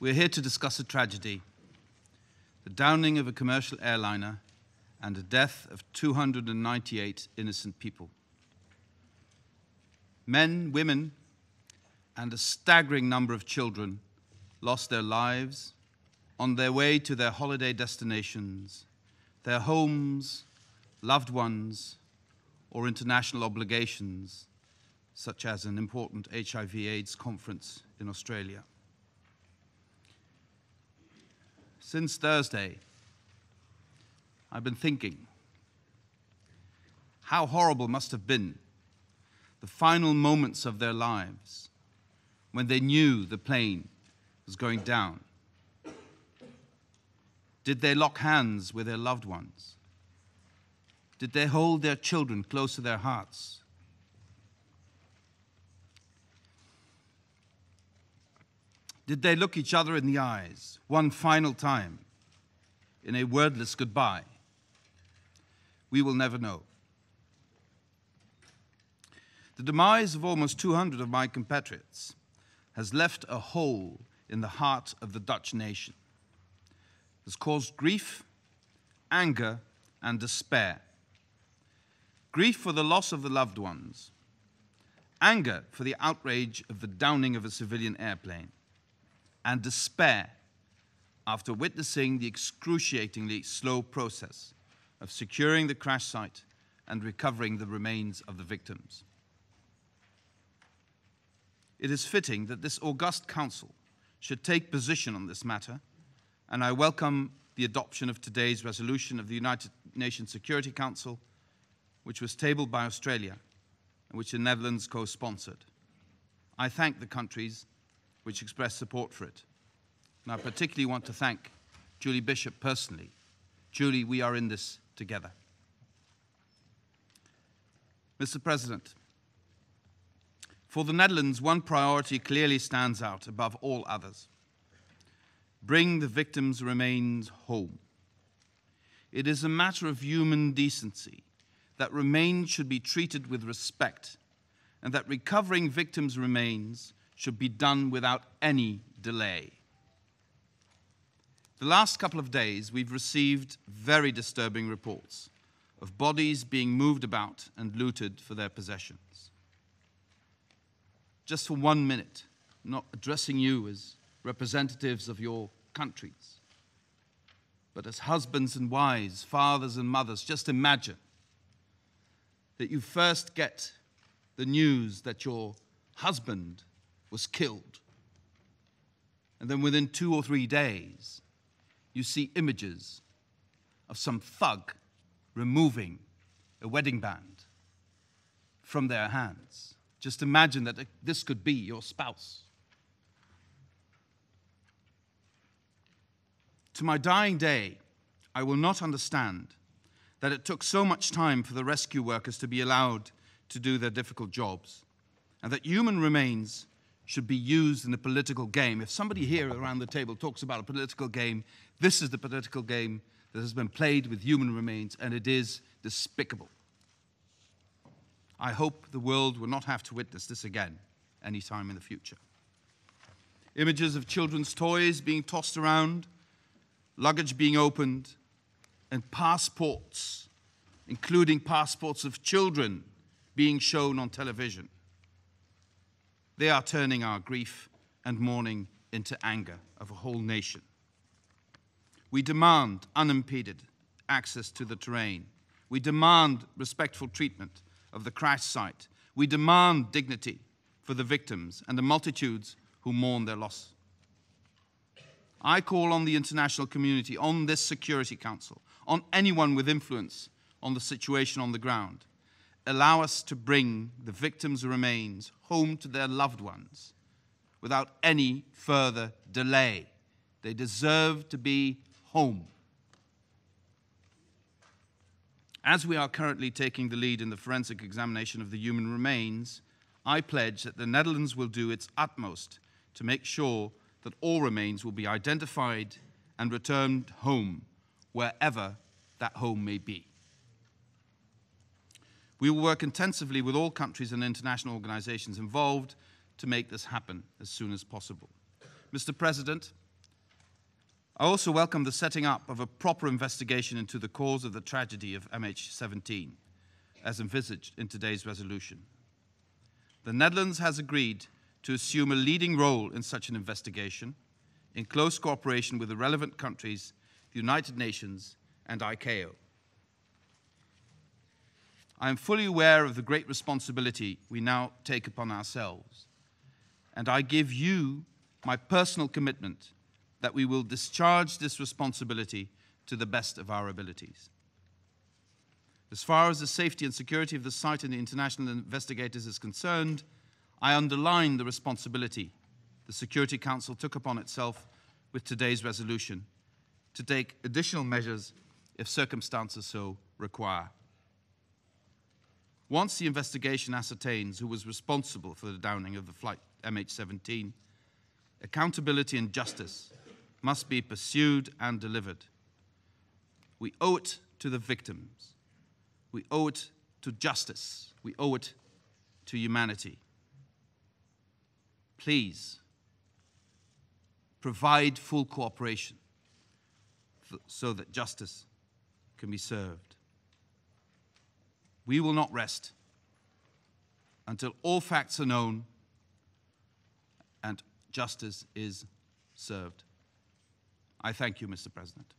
We're here to discuss a tragedy, the downing of a commercial airliner and the death of 298 innocent people. Men, women, and a staggering number of children lost their lives on their way to their holiday destinations, their homes, loved ones, or international obligations, such as an important HIV/AIDS conference in Australia. Since Thursday, I've been thinking how horrible must have been the final moments of their lives when they knew the plane was going down. Did they lock hands with their loved ones? Did they hold their children close to their hearts? Did they look each other in the eyes one final time in a wordless goodbye? We will never know. The demise of almost 200 of my compatriots has left a hole in the heart of the Dutch nation. It has caused grief, anger, and despair. Grief for the loss of the loved ones, anger for the outrage of the downing of a civilian airplane, and despair after witnessing the excruciatingly slow process of securing the crash site and recovering the remains of the victims. It is fitting that this august council should take position on this matter, and I welcome the adoption of today's resolution of the United Nations Security Council, which was tabled by Australia and which the Netherlands co-sponsored. I thank the countries which expressed support for it. And I particularly want to thank Julie Bishop personally. Julie, we are in this together. Mr. President, for the Netherlands, one priority clearly stands out above all others. Bring the victims' remains home. It is a matter of human decency that remains should be treated with respect and that recovering victims' remains should be done without any delay. The last couple of days, we've received very disturbing reports of bodies being moved about and looted for their possessions. Just for 1 minute, not addressing you as representatives of your countries, but as husbands and wives, fathers and mothers, just imagine that you first get the news that your husband was killed, and then within 2 or 3 days, you see images of some thug removing a wedding band from their hands. Just imagine that this could be your spouse. To my dying day, I will not understand that it took so much time for the rescue workers to be allowed to do their difficult jobs, and that human remains should be used in a political game. If somebody here around the table talks about a political game, this is the political game that has been played with human remains, and it is despicable. I hope the world will not have to witness this again any time in the future. Images of children's toys being tossed around, luggage being opened, and passports, including passports of children, being shown on television. They are turning our grief and mourning into anger of a whole nation. We demand unimpeded access to the terrain. We demand respectful treatment of the crash site. We demand dignity for the victims and the multitudes who mourn their loss. I call on the international community, on this Security Council, on anyone with influence on the situation on the ground. Allow us to bring the victims' remains home to their loved ones without any further delay. They deserve to be home. As we are currently taking the lead in the forensic examination of the human remains, I pledge that the Netherlands will do its utmost to make sure that all remains will be identified and returned home, wherever that home may be. We will work intensively with all countries and international organizations involved to make this happen as soon as possible. Mr. President, I also welcome the setting up of a proper investigation into the cause of the tragedy of MH17, as envisaged in today's resolution. The Netherlands has agreed to assume a leading role in such an investigation, in close cooperation with the relevant countries, the United Nations, and ICAO. I am fully aware of the great responsibility we now take upon ourselves, and I give you my personal commitment that we will discharge this responsibility to the best of our abilities. As far as the safety and security of the site and the international investigators is concerned, I underline the responsibility the Security Council took upon itself with today's resolution to take additional measures if circumstances so require. Once the investigation ascertains who was responsible for the downing of the flight MH17, accountability and justice must be pursued and delivered. We owe it to the victims. We owe it to justice. We owe it to humanity. Please, provide full cooperation so that justice can be served. We will not rest until all facts are known and justice is served. I thank you, Mr. President.